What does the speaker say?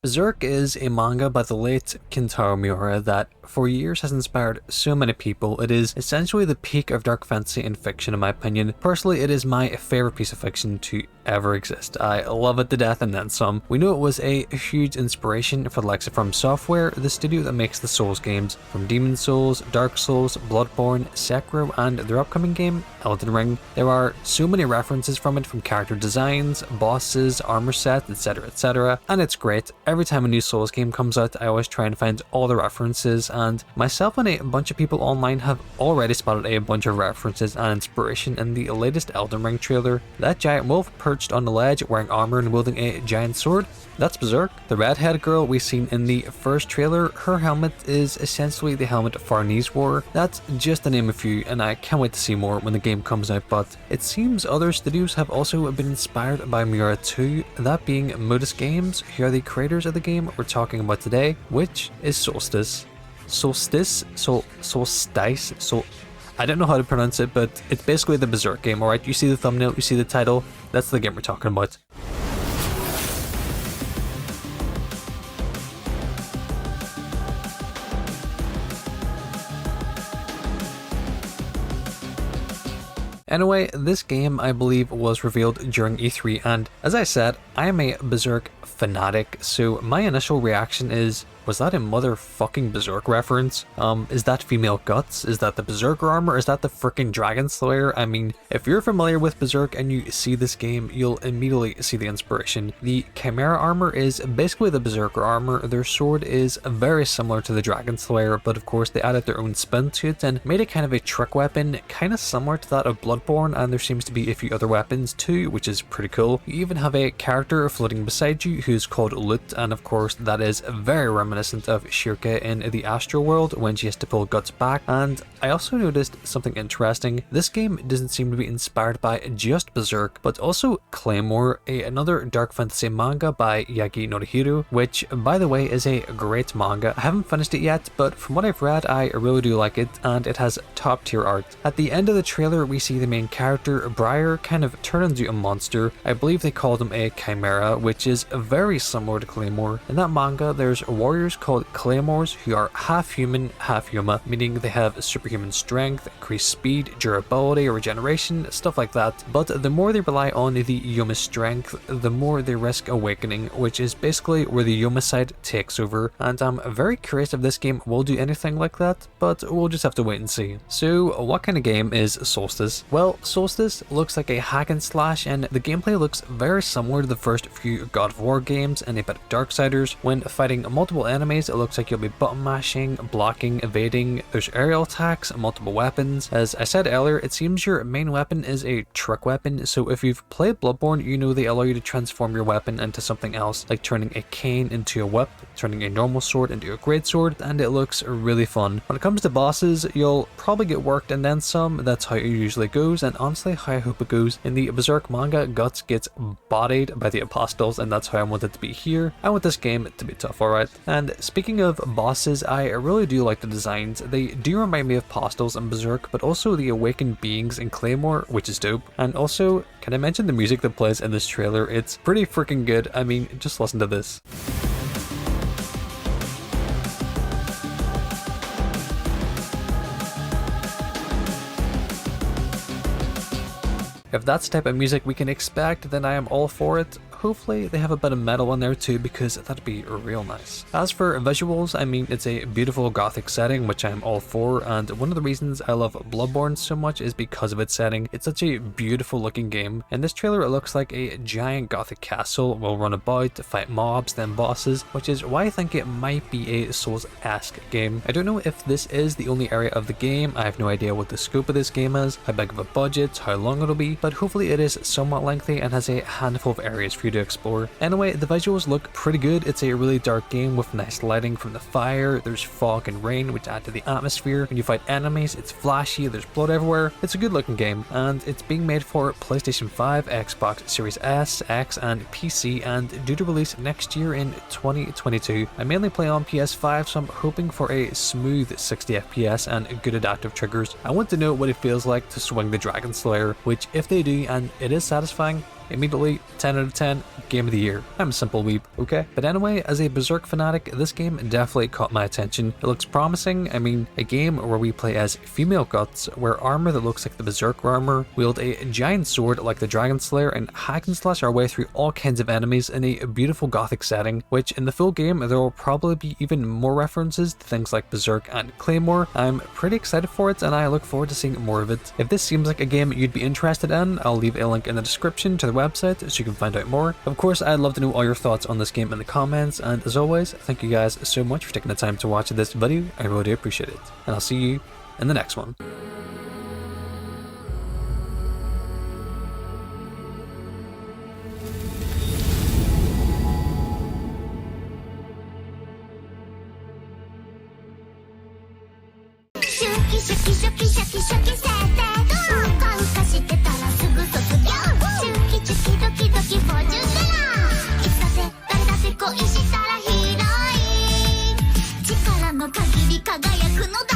Berserk is a manga by the late Kentaro Miura that for years has inspired so many people. It is essentially the peak of dark fantasy and fiction in my opinion. Personally, it is my favorite piece of fiction to ever exist. I love it to death and then some. We know it was a huge inspiration for the likes of From Software, the studio that makes the Souls games, from Demon Souls, Dark Souls, Bloodborne, Sekiro, and their upcoming game, Elden Ring. There are so many references from it, from character designs, bosses, armor set, etc, and it's great. Every time a new Souls game comes out, I always try and find all the references, and myself and a bunch of people online have already spotted a bunch of references and inspiration in the latest Elden Ring trailer. That giant wolf perched on the ledge wearing armor and wielding a giant sword, that's Berserk. The redhead girl we seen in the first trailer, her helmet is essentially the helmet Farnese wore. That's just to name a few, and I can't wait to see more when the game comes out, but it seems other studios have also been inspired by Miura too, that being Modus Games, who are the creators of the game we're talking about today, which is Soulstice. Soulstice? I don't know how to pronounce it, but it's basically the Berserk game, alright? You see the thumbnail, you see the title, that's the game we're talking about. Anyway, this game I believe was revealed during E3, and as I said, I am a Berserk fanatic, so my initial reaction is, was that a motherfucking Berserk reference? Is that female guts? Is that the Berserker armor? Is that the freaking Dragon Slayer? I mean, if you're familiar with Berserk and you see this game, you'll immediately see the inspiration. The Chimera armor is basically the Berserker armor. Their sword is very similar to the Dragon Slayer, but of course they added their own spin to it and made it kind of a trick weapon, kind of similar to that of Bloodborne, and there seems to be a few other weapons too, which is pretty cool. You even have a character floating beside you who's called Lut, and of course that is very reminiscent of Shirka in the Astral World when she has to pull Guts back. And I also noticed something interesting. This game doesn't seem to be inspired by just Berserk, but also Claymore, another dark fantasy manga by Yagi Norihiro, which by the way is a great manga. I haven't finished it yet, but from what I've read I really do like it, and it has top tier art. At the end of the trailer we see the main character, Briar, kind of turn into a monster. I believe they called him a Chimera, which is very similar to Claymore. In that manga there's warriors called Claymores who are half human, half Yuma, meaning they have superhuman strength, increased speed, durability, regeneration, stuff like that. But the more they rely on the Yuma strength, the more they risk awakening, which is basically where the Yuma side takes over. And I'm very curious if this game will do anything like that, but we'll just have to wait and see. So what kind of game is Soulstice? Well, Soulstice looks like a hack and slash, and the gameplay looks very similar to the first few God of War games and a bit of Darksiders. When fighting multiple enemies, it looks like you'll be button mashing, blocking, evading. There's aerial attacks, multiple weapons. As I said earlier, it seems your main weapon is a trick weapon, so if you've played Bloodborne, you know they allow you to transform your weapon into something else, like turning a cane into a whip, turning a normal sword into a greatsword, and it looks really fun. When it comes to bosses, you'll probably get worked and then some. That's how it usually goes, and honestly how I hope it goes. In the Berserk manga, Guts gets bodied by the Apostles, and that's how I want it to be here. I want this game to be tough, alright? And speaking of bosses, I really do like the designs. They do remind me of Apostles and Berserk, but also the awakened beings in Claymore, which is dope. And also, can I mention the music that plays in this trailer? It's pretty freaking good. I mean, just listen to this. If that's the type of music we can expect, then I am all for it. Hopefully they have a bit of metal in there too, because that'd be real nice. As for visuals, I mean, it's a beautiful gothic setting, which I'm all for, and one of the reasons I love Bloodborne so much is because of its setting. It's such a beautiful looking game. In this trailer it looks like a giant gothic castle will run about, fight mobs, then bosses, which is why I think it might be a Souls-esque game. I don't know if this is the only area of the game. I have no idea what the scope of this game is, how big of a budget, how long it'll be, but hopefully it is somewhat lengthy and has a handful of areas for you to explore. Anyway, the visuals look pretty good. It's a really dark game with nice lighting from the fire. There's fog and rain which add to the atmosphere. When you fight enemies, it's flashy, there's blood everywhere. It's a good looking game, and it's being made for PlayStation 5, Xbox Series S, X, and PC, and due to release next year in 2022. I mainly play on PS5, so I'm hoping for a smooth 60 FPS and good adaptive triggers. I want to know what it feels like to swing the Dragon Slayer, which if they do and it is satisfying, immediately 10 out of 10, game of the year. I'm a simple weeb, okay? But anyway, as a Berserk fanatic, this game definitely caught my attention. It looks promising. I mean, a game where we play as female guts, wear armor that looks like the Berserker armor, wield a giant sword like the Dragon Slayer, and hack and slash our way through all kinds of enemies in a beautiful gothic setting, which in the full game there will probably be even more references to things like Berserk and Claymore. I'm pretty excited for it and I look forward to seeing more of it. If this seems like a game you'd be interested in, I'll leave a link in the description to the website so you can find out more. Of course, I'd love to know all your thoughts on this game in the comments, and as always, thank you guys so much for taking the time to watch this video. I really do appreciate it, and I'll see you in the next one.「力の限り輝くの